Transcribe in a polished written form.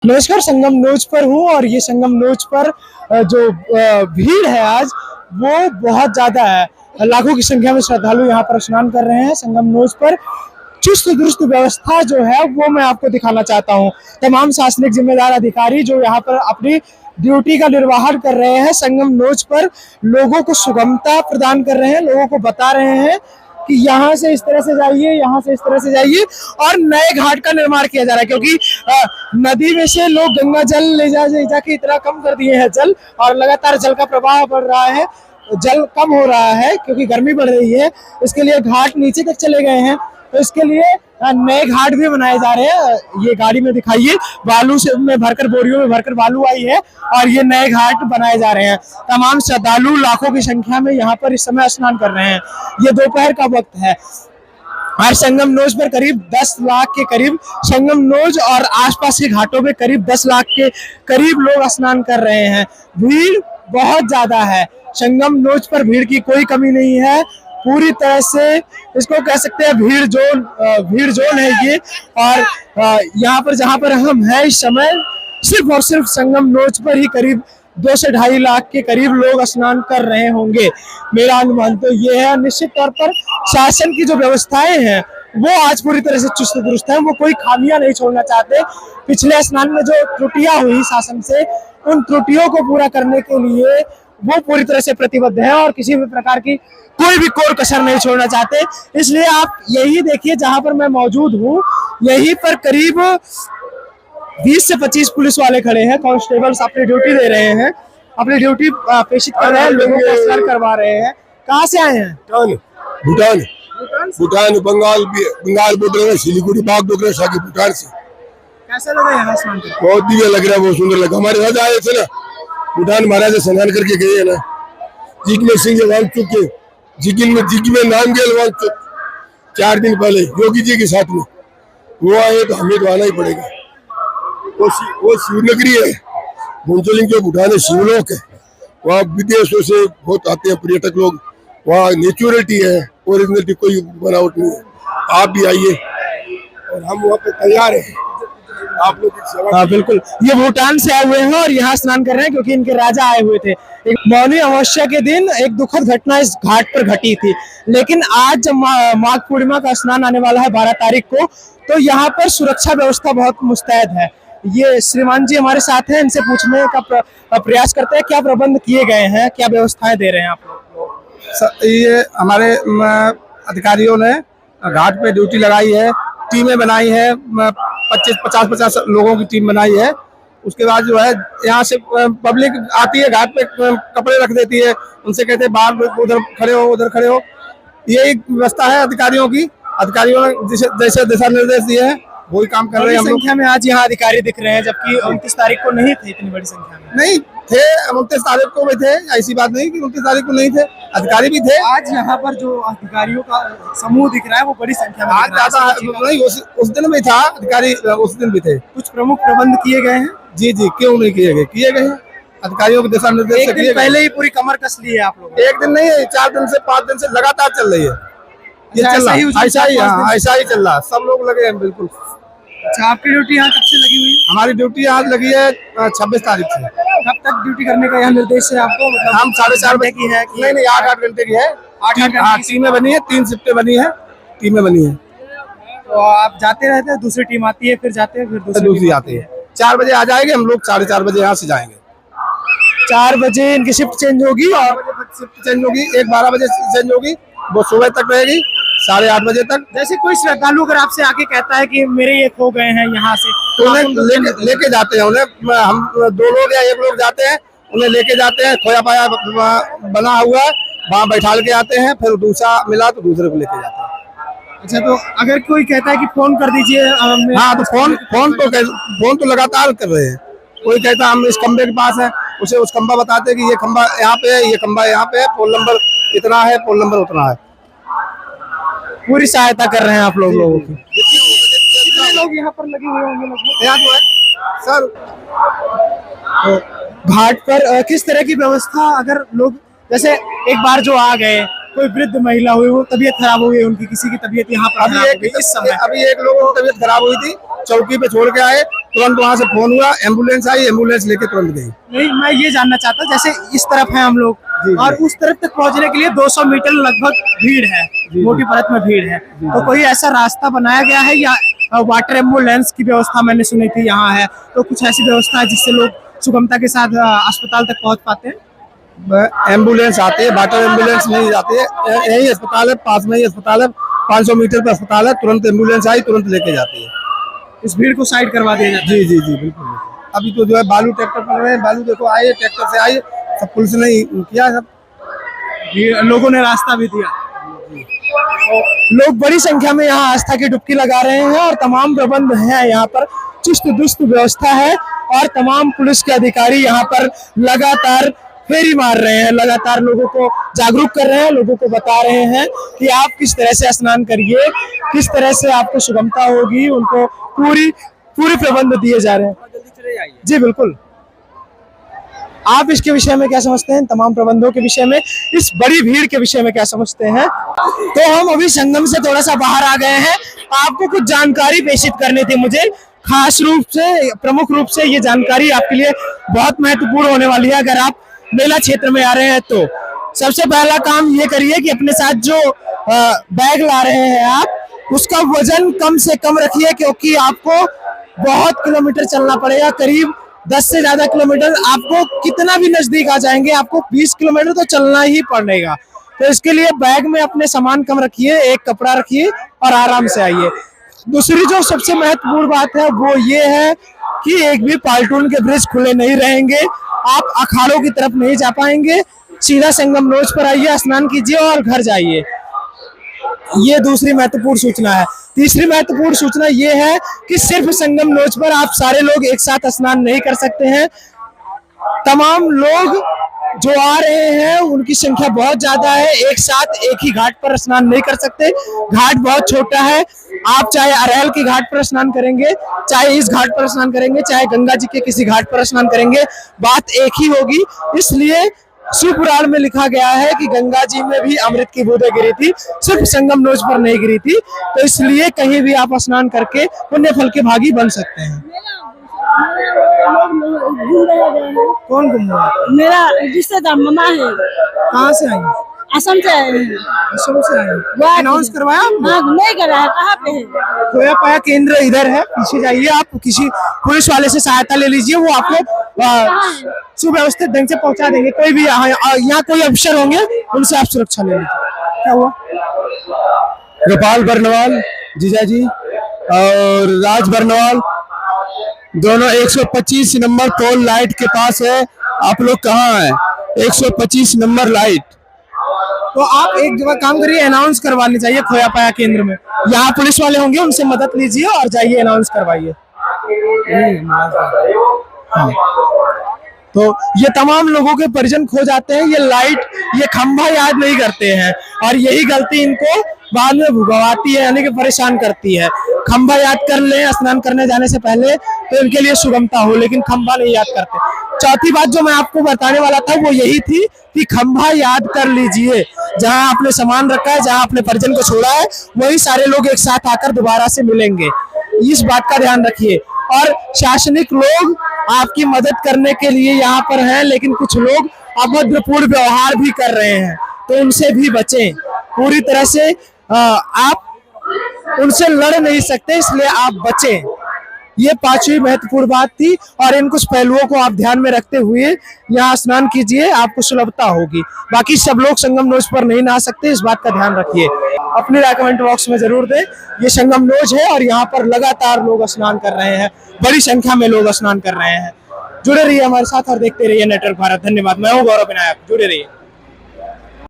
नमस्कार, संगम नोज पर हूँ और ये संगम नोज पर जो भीड़ है आज वो बहुत ज्यादा है। लाखों की संख्या में श्रद्धालु यहाँ पर स्नान कर रहे हैं। संगम नोज पर चुस्त दुरुस्त व्यवस्था जो है वो मैं आपको दिखाना चाहता हूँ। तमाम शासनिक जिम्मेदार अधिकारी जो यहाँ पर अपनी ड्यूटी का निर्वहन कर रहे हैं, संगम नोज पर लोगों को सुगमता प्रदान कर रहे हैं, लोगों को बता रहे हैं कि यहाँ से इस तरह से जाइए, यहाँ से इस तरह से जाइए। और नए घाट का निर्माण किया जा रहा है क्योंकि नदी में से लोग गंगा जल ले जाके इतना कम कर दिए हैं जल, और लगातार जल का प्रवाह बढ़ रहा है, जल कम हो रहा है क्योंकि गर्मी बढ़ रही है। इसके लिए घाट नीचे तक चले गए हैं, तो इसके लिए नए घाट भी बनाए जा रहे हैं। ये गाड़ी में दिखाइए, बालू से में भरकर, बोरियों में भरकर बालू आई है और ये नए घाट बनाए जा रहे हैं। तमाम श्रद्धालु लाखों की संख्या में यहाँ पर इस समय स्नान कर रहे हैं। ये दोपहर का वक्त है और संगम नोज पर करीब 10 लाख के करीब, संगम नोज और आसपास के घाटों में करीब 10 लाख के करीब लोग स्नान कर रहे हैं। भीड़ बहुत ज्यादा है। संगम नोज पर भीड़ की कोई कमी नहीं है। पूरी तरह से इसको कह सकते हैं भीड़ जोन है ये। और यहाँ पर जहाँ पर हम हैं इस समय, सिर्फ और सिर्फ संगम नोज पर ही करीब 2 से 2.5 लाख के करीब लोग स्नान कर रहे होंगे। मेरा अनुमान तो ये है। निश्चित तौर पर शासन की जो व्यवस्थाएं हैं वो आज पूरी तरह से चुस्त दुरुस्त है। वो कोई खामियां नहीं छोड़ना चाहते। पिछले स्नान में जो त्रुटियां हुई शासन से, उन त्रुटियों को पूरा करने के लिए वो पूरी तरह से प्रतिबद्ध है और किसी भी प्रकार की कोई भी कोर कसर नहीं छोड़ना चाहते। इसलिए आप यही देखिए, जहां पर मैं मौजूद हूँ यहीं पर करीब 20 से 25 पुलिस वाले खड़े हैं। कांस्टेबल्स अपनी ड्यूटी दे रहे हैं, अपनी ड्यूटी प्रेषित कर रहे हैं, लोगों को स्नान करवा रहे हैं। कहाँ से आए हैं? भूटान, बंगाल बॉर्डर, सिलीगुड़ी बागडोगरा के भूटान से। कैसा लगा यहाँ स्नान करके? बहुत दिव्य लग रहा है, बहुत सुंदर लगा। हमारे साथ आए थे ना, भूटान महाराज स्नान करके गए है ना, जिग्मे सिंह वांगचुक के जिग्मे नामगेल वांगचुक 4 दिन पहले योगी जी के साथ में वो आए, तो हमें तो आना ही पड़ेगा। वो शिवनगरी है, बुंचलिंग जो भूटान है, शिवलोक है। वहाँ विदेशों से बहुत आते हैं पर्यटक लोग। वहाँ नेचुरलिटी है, ओरिजिनलिटी कोई बनावट नहीं है। आप भी आइए और हम वहाँ पे तैयार हैं आप लोग की सेवा। हाँ बिल्कुल, ये भूटान से आए हुए हैं और यहाँ स्नान कर रहे हैं क्योंकि इनके राजा आए हुए थे। एक मौनी अमावस्या के दिन एक दुखद घटना इस घाट पर घटी थी, लेकिन आज जब माघ पूर्णिमा का स्नान आने वाला है 12 तारीख को, तो यहाँ पर सुरक्षा व्यवस्था बहुत मुस्तैद है। ये श्रीमान जी हमारे साथ हैं, इनसे पूछने का प्रयास करते हैं क्या प्रबंध किए गए हैं, क्या व्यवस्थाएं दे रहे हैं आप लोग? ये हमारे अधिकारियों ने घाट पे ड्यूटी लगाई है, टीमें बनाई है, 50 लोगों की टीम बनाई है। उसके बाद जो है यहाँ से पब्लिक आती है, घाट पे कपड़े रख देती है, उनसे कहते हैं बाहर उधर खड़े हो, उधर खड़े हो। ये एक व्यवस्था है अधिकारियों की। अधिकारियों ने जैसे दिशा निर्देश दिए हैं वही काम कर रहे हैं। संख्या में आज यहाँ अधिकारी दिख रहे हैं, जबकि 29 तारीख को नहीं थे इतनी बड़ी संख्या में। नहीं थे, 29 तारीख को भी थे, ऐसी बात नहीं कि 29 तारीख को नहीं थे, अधिकारी भी थे। आज यहाँ पर जो अधिकारियों का समूह दिख रहा है वो बड़ी संख्या में आज ज्यादा नहीं, उस दिन भी था अधिकारी, उस दिन भी थे। कुछ प्रमुख प्रबंध किए गए हैं? जी, क्यों नहीं किए गए, किए गए हैं अधिकारियों के दिशा निर्देश से। किए पहले ही पूरी कमर कस ली है आप लोग? एक दिन नहीं, 4 दिन से 5 दिन से लगातार चल रही है ये, चल रहा है ऐसा ही चल रहा है। सब लोग लगे हैं बिल्कुल। अच्छा, आपकी ड्यूटी यहाँ कब से लगी हुई है? हमारी ड्यूटी आज लगी है 26 तारीख से। कब तक ड्यूटी करने का यहाँ निर्देश है आपको? मतलब हम 4.5 बजे की है? नहीं, 8 घंटे की है। 8 घंटे टीमें बनी है, 3 शिफ्टें बनी है, टीमें बनी है। तो आप जाते रहते हैं, दूसरी टीम आती है, फिर जाते हैं, फिर दूसरी आती है। 4 बजे आ जाएंगे हम लोग, 4:30 बजे यहाँ से जाएंगे। 4 बजे इनकी शिफ्ट चेंज होगी और शिफ्ट चेंज होगी, एक 12 बजे चेंज होगी, वो सुबह तक रहेगी 8:30 बजे तक। जैसे कोई श्रद्धालु अगर आपसे आके कहता है कि मेरे ये खो गए हैं यहाँ से, तो उन्हें लेके जाते हैं। उन्हें हम 2 लोग या 1 लोग जाते हैं, उन्हें लेके जाते हैं। खोया पाया बना हुआ वहाँ बैठा के आते हैं, फिर दूसरा मिला तो दूसरे को लेके जाते हैं। अच्छा, तो अगर कोई कहता है कि फोन कर दीजिए? हाँ, तो फोन तो लगातार कर रहे हैं। कोई कहता है हम इस खंबे के पास है, उसे उस खंबा बताते हैं कि ये खंबा यहाँ पे है, ये खंबा यहाँ पे है, पोल नंबर इतना है, पोल नंबर उतना है। पूरी सहायता कर रहे हैं आप लोगों की। कितने लोग यहाँ पर लगे हुए होंगे लगभग? यहाँ जो है सर, घाट पर किस तरह की व्यवस्था, अगर लोग जैसे एक बार जो आ गए, कोई वृद्ध महिला हुई, वो तबीयत खराब हो गई उनकी, किसी की तबीयत यहाँ पर अभी एक लोगों की तबीयत खराब हुई थी, चौकी पे छोड़ के आए, तुरंत वहां से फोन हुआ, एम्बुलेंस आई, एम्बुलेंस लेके तुरंत गई। नहीं, मैं ये जानना चाहता हूँ, जैसे इस तरफ है हम लोग जी। और उस तरफ तक पहुंचने के लिए 200 मीटर लगभग भीड़ है, मोटी परत में भीड़ है, तो कोई ऐसा रास्ता बनाया गया है या वाटर एम्बुलेंस की व्यवस्था मैंने सुनी थी यहाँ है, तो कुछ ऐसी व्यवस्था है जिससे लोग सुगमता के साथ अस्पताल तक पहुंच पाते हैं? एम्बुलेंस आती है, वाटर एम्बुलेंस नहीं जाती है, यही अस्पताल है, पास में ही अस्पताल है, 500 मीटर पे अस्पताल है, तुरंत एम्बुलेंस आई, तुरंत लेके जाती है। इस भीड़ को साइड करवा दिया जाता है। जी जी जी, बिल्कुल। अभी तो जो है बालू ट्रैक्टर पड़ रहे हैं, बालू देखो आए, ट्रैक्टर से आए, सब पुलिस ने ही किया, सब लोगों ने रास्ता भी दिया। लोग बड़ी संख्या में यहाँ आस्था की डुबकी लगा रहे हैं और तमाम प्रबंध हैं यहाँ पर, चुस्त दुरुस्त व्यवस्था है और तमाम पुलिस के अधिकारी यहाँ पर लगातार फेरी मार रहे हैं, लगातार लोगों को जागरूक कर रहे हैं, लोगों को बता रहे हैं कि आप किस तरह से स्नान करिए, किस तरह से आपको सुगमता होगी, उनको पूरे प्रबंध दिए जा रहे हैं। जी बिल्कुल। आप इसके विषय में क्या समझते हैं, तमाम प्रबंधों के विषय में, इस बड़ी भीड़ के विषय में क्या समझते हैं? तो हम अभी संगम से थोड़ा सा बाहर आ गए हैं, आपको कुछ जानकारी प्रेषित करनी थी मुझे, खास रूप से, प्रमुख रूप से ये जानकारी आपके लिए बहुत महत्वपूर्ण होने वाली है। अगर आप मेला क्षेत्र में आ रहे हैं तो सबसे पहला काम ये करिए कि अपने साथ जो बैग ला रहे हैं आप, उसका वजन कम से कम रखिए, क्योंकि आपको बहुत किलोमीटर चलना पड़ेगा, करीब 10 से ज्यादा किलोमीटर। आपको कितना भी नजदीक आ जाएंगे, आपको 20 किलोमीटर तो चलना ही पड़ेगा। तो इसके लिए बैग में अपने सामान कम रखिए, एक कपड़ा रखिए और आराम से आइए। दूसरी जो सबसे महत्वपूर्ण बात है वो ये है कि एक भी पाल्टून के ब्रिज खुले नहीं रहेंगे, आप अखाड़ों की तरफ नहीं जा पाएंगे, सीधा संगम लॉज पर आइए, स्नान कीजिए और घर जाइए। ये दूसरी महत्वपूर्ण सूचना है। तीसरी महत्वपूर्ण सूचना ये है कि सिर्फ संगम लॉज पर आप सारे लोग एक साथ स्नान नहीं कर सकते हैं। तमाम लोग जो आ रहे हैं उनकी संख्या बहुत ज्यादा है, एक साथ एक ही घाट पर स्नान नहीं कर सकते, घाट बहुत छोटा है। आप चाहे अरहल के घाट पर स्नान करेंगे, चाहे इस घाट पर स्नान करेंगे, चाहे गंगा जी के किसी घाट पर स्नान करेंगे, बात एक ही होगी। इसलिए शिवपुराण में लिखा गया है कि गंगा जी में भी अमृत की बूंदें गिरी थी, सिर्फ संगम लॉज पर नहीं गिरी थी। तो इसलिए कहीं भी आप स्नान करके पुण्य फल के भागी बन सकते हैं। कौन घूम रहा है? मेरा रिश्तेदार मामा है। कहाँ से आई? असम से आए हैं। असम से आई। अनाउंस करवाया आपने? हाँ, नहीं करा है। कहाँ पे है? खोया पाया केंद्र इधर है, पीछे जाइए, आप किसी पुलिस वाले से सहायता ले लीजिए, वो आपको सुव्यवस्थित ढंग से पहुंचा देंगे। कोई भी यहाँ कोई अफसर होंगे, उनसे आप सुरक्षा ले लीजिए। क्या हुआ? गोपाल बर्नवाल जीजा जी और राज बर्नवाल दोनों 125 नंबर पोल लाइट के पास है। आप लोग कहाँ हैं? 125 नंबर लाइट। तो आप एक जगह काम करिए, अनाउंस करवानी चाहिए खोया पाया केंद्र में, यहाँ पुलिस वाले होंगे, उनसे मदद लीजिए और जाइए अनाउंस करवाइए। हाँ। तो ये तमाम लोगों के परिजन खो जाते हैं, ये लाइट, ये खंभा याद नहीं करते हैं और यही गलती इनको बाद में भुगवाती है, यानी कि परेशान करती है। खंभा याद कर लें स्नान करने जाने से पहले तो इनके लिए सुगमता हो, लेकिन खंभा नहीं याद करते। चौथी बात जो मैं आपको बताने वाला था वो यही थी कि खंभा याद कर लीजिए, जहां आपने सामान रखा है, जहां अपने परिजन को छोड़ा है, वही सारे लोग एक साथ आकर दोबारा से मिलेंगे। इस बात का ध्यान रखिए। और शासनिक लोग आपकी मदद करने के लिए यहाँ पर हैं, लेकिन कुछ लोग अभद्रपूर्ण व्यवहार भी कर रहे हैं, तो उनसे भी बचें। पूरी तरह से आप उनसे लड़ नहीं सकते, इसलिए आप बचें। ये पांचवी महत्वपूर्ण बात थी और इन कुछ पहलुओं को आप ध्यान में रखते हुए यहाँ स्नान कीजिए, आपको सुलभता होगी। बाकी सब लोग संगम लॉज पर नहीं नहा सकते, इस बात का ध्यान रखिए। अपनी राय कमेंट बॉक्स में जरूर दें। ये संगम लॉज है और यहाँ पर लगातार लोग स्नान कर रहे हैं, बड़ी संख्या में लोग स्नान कर रहे हैं। जुड़े रहिए हमारे साथ और देखते रहिए नेटवर्क भारत। धन्यवाद। मैं हूँ गौरव विनायक, जुड़े रहिए।